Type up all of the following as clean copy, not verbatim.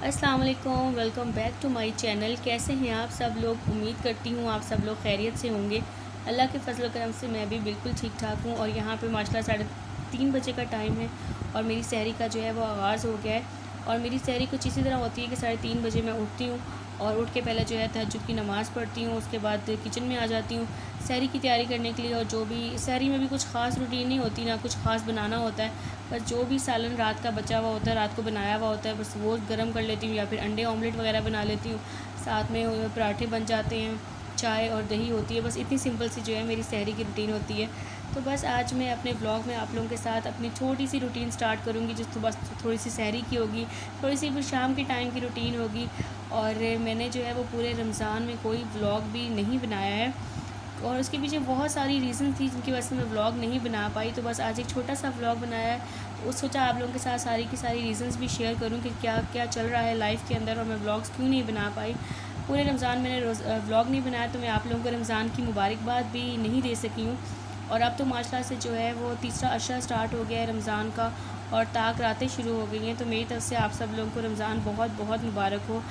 अस्सलाम वालेकुम, welcome back to my channel. कैसे हैं आप सब लोग? उम्मीद करती हूँ आप सब लोग खैरियत से होंगे। अल्लाह के फजल करम से मैं भी बिल्कुल ठीक ठाक हूँ। और यहाँ पे माशाल्लाह 3:30 बजे का टाइम है और मेरी सहरी का जो है वो आगाज़ हो गया है। और मेरी सहरी कुछ इसी तरह होती है कि 3:30 बजे मैं उठती हूँ और उठ के पहले जो है तहज्जुद की नमाज़ पढ़ती हूँ। उसके बाद किचन में आ जाती हूँ सहरी की तैयारी करने के लिए। और जो भी सहरी में भी कुछ ख़ास रूटीन नहीं होती, ना कुछ ख़ास बनाना होता है, बस जो भी सालन रात का बचा हुआ होता है, रात को बनाया हुआ होता है, बस वो गर्म कर लेती हूँ या फिर अंडे ऑमलेट वगैरह बना लेती हूँ। साथ में पराठे बन जाते हैं, चाय और दही होती है। बस इतनी सिंपल सी जो है मेरी सहरी की रूटीन होती है। तो बस आज मैं अपने व्लॉग में आप लोगों के साथ अपनी छोटी सी रूटीन स्टार्ट करूँगी, जो बस थोड़ी सी सहरी की होगी, थोड़ी सी फिर शाम के टाइम की रूटीन होगी। और मैंने जो है वो पूरे रमज़ान में कोई व्लॉग भी नहीं बनाया है और उसके पीछे बहुत सारी रीज़न थी जिनकी वजह से मैं व्लॉग नहीं बना पाई। तो बस आज एक छोटा सा व्लॉग बनाया है। तो सोचा आप लोगों के साथ सारी की सारी रीज़न्स भी शेयर करूं कि क्या क्या चल रहा है लाइफ के अंदर और मैं व्लॉग्स क्यों नहीं बना पाई। पूरे रमज़ान मैंने व्लॉग नहीं बनाया, तो मैं आप लोगों को रमज़ान की मुबारकबाद भी नहीं दे सकी हूँ। और अब तो माशाल्लाह से जो है वो तीसरा अशरा स्टार्ट हो गया है रमज़ान का और ताक रातें शुरू हो गई हैं। तो मेरी तरफ से आप सब लोगों को रमज़ान बहुत बहुत मुबारक हो।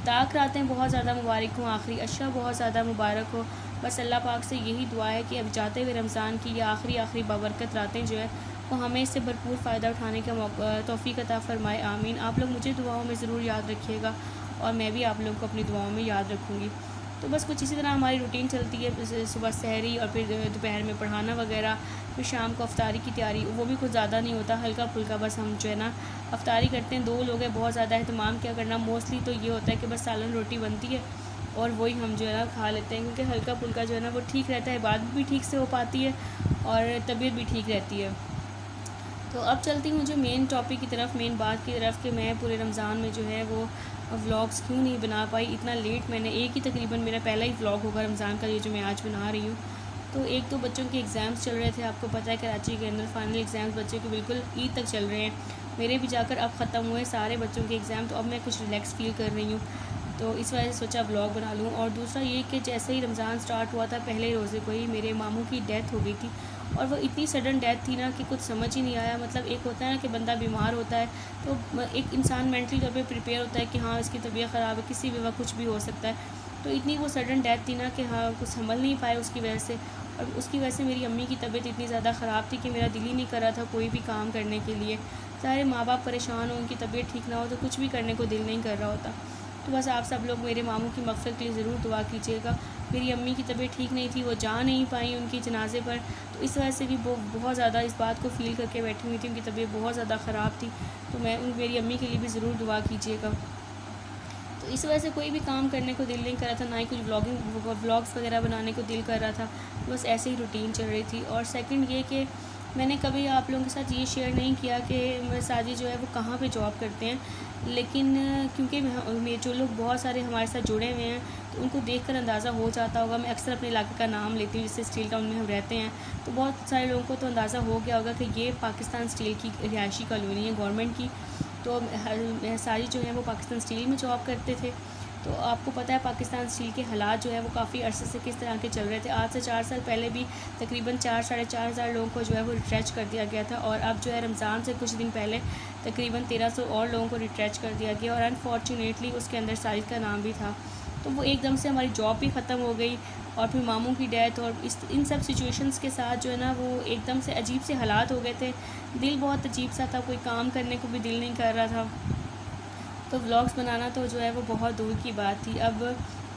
ताक रातें बहुत ज़्यादा मुबारक हो, आखिरी अशरा बहुत ज़्यादा मुबारक हो। बस अल्लाह पाक से यही दुआ है कि अब जाते हुए रमज़ान की ये आखिरी बाबरकत रातें जो है वो हमें इससे भरपूर फ़ायदा उठाने का तौफ़ीक अता फ़रमाए, आमीन। आप लोग मुझे दुआओं में ज़रूर याद रखिएगा और मैं भी आप लोगों को अपनी दुआओं में याद रखूँगी। तो बस कुछ इसी तरह हमारी रूटीन चलती है, सुबह सहरी और फिर दोपहर में पढ़ाना वगैरह, फिर शाम को अफ्तारी की तैयारी। वो भी कुछ ज़्यादा नहीं होता, हल्का फुल्का। बस हम जो है ना अफ्तारी करते हैं, 2 लोग हैं, बहुत ज़्यादा अहतमाम क्या करना। मोस्टली तो ये होता है कि बस सालन रोटी बनती है और वही हम जो है ना खा लेते हैं, क्योंकि हल्का फुल्का जो है ना वो ठीक रहता है, इबादत भी ठीक से हो पाती है और तबीयत भी ठीक रहती है। तो अब चलती हूँ जो मेन टॉपिक की तरफ, मेन बात की तरफ, कि मैं पूरे रमज़ान में जो है वो व्लॉग्स क्यों नहीं बना पाई इतना लेट। मैंने एक ही तकरीबन मेरा पहला ही व्लॉग होगा रमज़ान का, ये जो मैं आज बना रही हूँ। तो एक तो बच्चों के एग्ज़ाम्स चल रहे थे, आपको पता है कराची के अंदर फाइनल एग्ज़ाम्स बच्चों के बिल्कुल ईद तक चल रहे हैं। मेरे भी जाकर अब ख़त्म हुए सारे बच्चों के एग्ज़ाम, तो अब मैं कुछ रिलैक्स फ़ील कर रही हूँ, तो इस वजह से सोचा व्लॉग बना लूँ। और दूसरा ये कि जैसे ही रमज़ान स्टार्ट हुआ था, पहले रोज़े को ही मेरे मामू की डेथ हो गई थी। और वो इतनी सडन डेथ थी ना कि कुछ समझ ही नहीं आया। मतलब एक होता है ना कि बंदा बीमार होता है तो एक इंसान मेंटली तौर पे प्रिपेयर होता है कि हाँ इसकी तबीयत ख़राब है, किसी भी वक्त कुछ भी हो सकता है। तो इतनी वो सडन डेथ थी ना कि हाँ कुछ संभल नहीं पाए उसकी वजह से। और उसकी वजह से मेरी अम्मी की तबीयत इतनी ज़्यादा ख़राब थी कि मेरा दिल ही नहीं कर रहा था कोई भी काम करने के लिए। सारे माँ बाप परेशान हो, उनकी तबीयत ठीक ना हो तो कुछ भी करने को दिल नहीं कर रहा होता। तो बस आप सब लोग मेरे मामू की मग़फ़िरत के लिए ज़रूर दुआ कीजिएगा। मेरी अम्मी की तबीयत ठीक नहीं थी, वो जा नहीं पाई उनकी जनाजे पर, तो इस वजह से भी वो बहुत ज़्यादा इस बात को फ़ील करके बैठी हुई थी, उनकी तबीयत बहुत ज़्यादा ख़राब थी। तो मेरी अम्मी के लिए भी ज़रूर दुआ कीजिएगा। तो इस वजह से कोई भी काम करने को दिल नहीं कर रहा था, ना ही कुछ व्लॉग्स वगैरह बनाने को दिल कर रहा था। बस ऐसे ही रूटीन चल रही थी। और सेकंड ये कि मैंने कभी आप लोगों के साथ ये शेयर नहीं किया कि साजिद जो है वो कहाँ पे जॉब करते हैं, लेकिन क्योंकि जो लोग बहुत सारे हमारे साथ जुड़े हुए हैं तो उनको देखकर अंदाज़ा हो जाता होगा। मैं अक्सर अपने इलाके का नाम लेती हूँ, जैसे स्टील टाउन में हम रहते हैं, तो बहुत सारे लोगों को तो अंदाज़ा हो गया होगा कि ये पाकिस्तान स्टील की रिहायशी कॉलोनी है गवर्नमेंट की। तो सारी जो है वो पाकिस्तान स्टील में जॉब करते थे। तो आपको पता है पाकिस्तान स्टील के हालात जो है वो काफ़ी अरसे से किस तरह के चल रहे थे। आज से 4 साल पहले भी तकरीबन 4 साढ़े 4 हज़ार लोगों को जो है वो रिट्रेच कर दिया गया था। और अब जो है रमज़ान से कुछ दिन पहले तकरीबन 1300 और लोगों को रिट्रेच कर दिया गया। और अनफॉर्चुनेटली उसके अंदर साजिद का नाम भी था। तो वो एकदम से हमारी जॉब भी ख़त्म हो गई और फिर मामू की डेथ और इन सब सिचुएशंस के साथ जो है ना वो एकदम से अजीब से हालात हो गए थे। दिल बहुत अजीब सा था, कोई काम करने को भी दिल नहीं कर रहा था। तो व्लॉग्स बनाना तो जो है वो बहुत दूर की बात थी। अब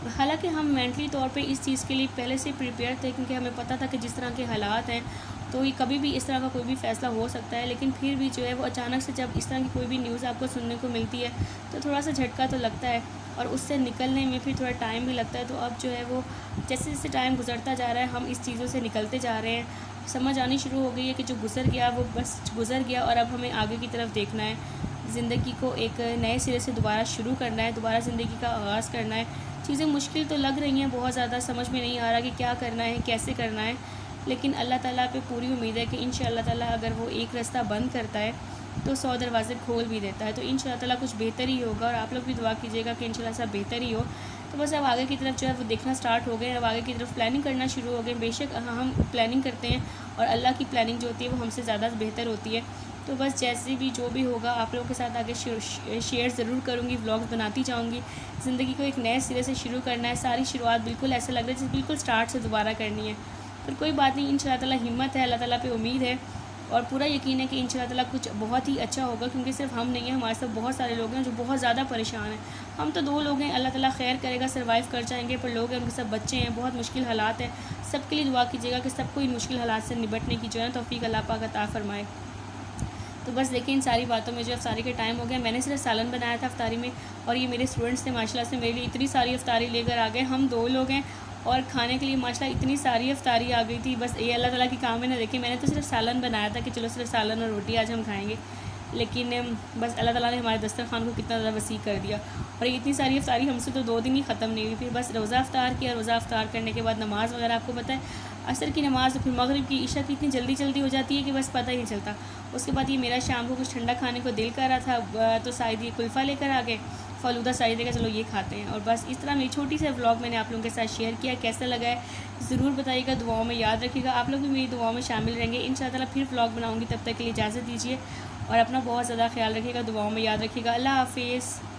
हालांकि हम मेंटली तौर पे इस चीज़ के लिए पहले से प्रिपेयर थे, क्योंकि हमें पता था कि जिस तरह के हालात हैं तो ये कभी भी इस तरह का कोई भी फ़ैसला हो सकता है। लेकिन फिर भी जो है वो अचानक से जब इस तरह की कोई भी न्यूज़ आपको सुनने को मिलती है तो थोड़ा सा झटका तो लगता है और उससे निकलने में फिर थोड़ा टाइम भी लगता है। तो अब जो है वो जैसे जैसे टाइम गुजरता जा रहा है हम इस चीज़ों से निकलते जा रहे हैं। समझ आनी शुरू हो गई है कि जो गुज़र गया वो बस गुज़र गया और अब हमें आगे की तरफ देखना है। ज़िंदगी को एक नए सिरे से दोबारा शुरू करना है, दोबारा ज़िंदगी का आगाज़ करना है। चीज़ें मुश्किल तो लग रही हैं बहुत ज़्यादा, समझ में नहीं आ रहा कि क्या करना है, कैसे करना है। लेकिन अल्लाह ताला पे पूरी उम्मीद है कि इंशाअल्लाह ताला अगर वो एक रास्ता बंद करता है तो 100 दरवाज़े खोल भी देता है। तो इंशाअल्लाह ताला कुछ बेहतर ही होगा और आप लोग भी दुआ कीजिएगा कि इंशाअल्लाह सब बेहतर ही हो। तो बस अब आगे की तरफ जो है वो देखना स्टार्ट हो गए, अब आगे की तरफ प्लानिंग करना शुरू हो गए। बेशक हम प्लानिंग करते हैं और अल्लाह की प्लानिंग जो होती है वो हमसे ज़्यादा बेहतर होती है। तो बस जैसे भी जो भी होगा आप लोगों के साथ आगे शेयर ज़रूर करूँगी, व्लॉग्स बनाती जाऊँगी। ज़िंदगी को एक नए सिरे से शुरू करना है, सारी शुरुआत बिल्कुल ऐसा लग रहा है जैसे बिल्कुल स्टार्ट से दोबारा करनी है। पर कोई बात नहीं, इंशाअल्लाह ताला हिम्मत है, अल्लाह ताला पे उम्मीद है और पूरा यकीन है कि इंशाअल्लाह ताला कुछ बहुत ही अच्छा होगा, क्योंकि सिर्फ हम नहीं हैं, हमारे साथ बहुत सारे लोग हैं जो बहुत ज़्यादा परेशान हैं। हम तो 2 लोग हैं, अल्लाह ताला खैर करेगा, सर्वाइव कर जाएंगे, पर लोग हैं उनके सब बच्चे हैं, बहुत मुश्किल हालात हैं। सबके लिए दुआ कीजिएगा कि सबको इन मुश्किल हालात से निपटने की जो है तौफीक अल्लाह पाक अता फ़रमाए। तो बस देखिए, इन सारी बातों में जो अफ्तारी का टाइम हो गया। मैंने सिर्फ सालन बनाया था अफ्तारी में, और ये मेरे स्टूडेंट्स थे माशाल्लाह से मेरे लिए इतनी सारी अफ्तारी लेकर आ गए। हम 2 लोग हैं और खाने के लिए माशाल्लाह इतनी सारी अफ्तारी आ गई थी। बस ये अल्लाह ताला की काम है ना। देखिए, मैंने तो सिर्फ सालन बनाया था कि चलो सिर्फ सालन और रोटी आज हम खाएँगे, लेकिन बस अल्लाह ताला ने हमारे दस्तरखान को कितना ज़्यादा वसी कर दिया। और इतनी सारी अफ्तारी हमसे तो 2 दिन ही ख़त्म नहीं हुई। फिर बस रोज़ा अफ्तार किया, रोज़ा अफ्तार करने के बाद नमाज़ वगैरह, आपको पता है असर की नमाज़, फिर मगरिब की, इशा की इतनी जल्दी हो जाती है कि बस पता ही नहीं चलता। उसके बाद ये मेरा शाम को कुछ ठंडा खाने को दिल कर रहा था, तो शायद ये कुल्फ़ा लेकर आ गए, फ़लूदा शायद देखा चलो ये खाते हैं। और बस इस तरह मेरी छोटी सी व्लॉग मैंने आप लोगों के साथ शेयर किया। कैसा लगा है ज़रूर बताइएगा, दुआओं में याद रखिएगा। आप लोग भी मेरी दुआओं में शामिल रहेंगे। इंशाअल्लाह फिर व्लॉग बनाऊँगी, तब तक के लिए इजाज़त दीजिए और अपना बहुत ज़्यादा ख्याल रखिएगा, दुआओं में याद रखिएगा। अल्लाह हाफ़िज़।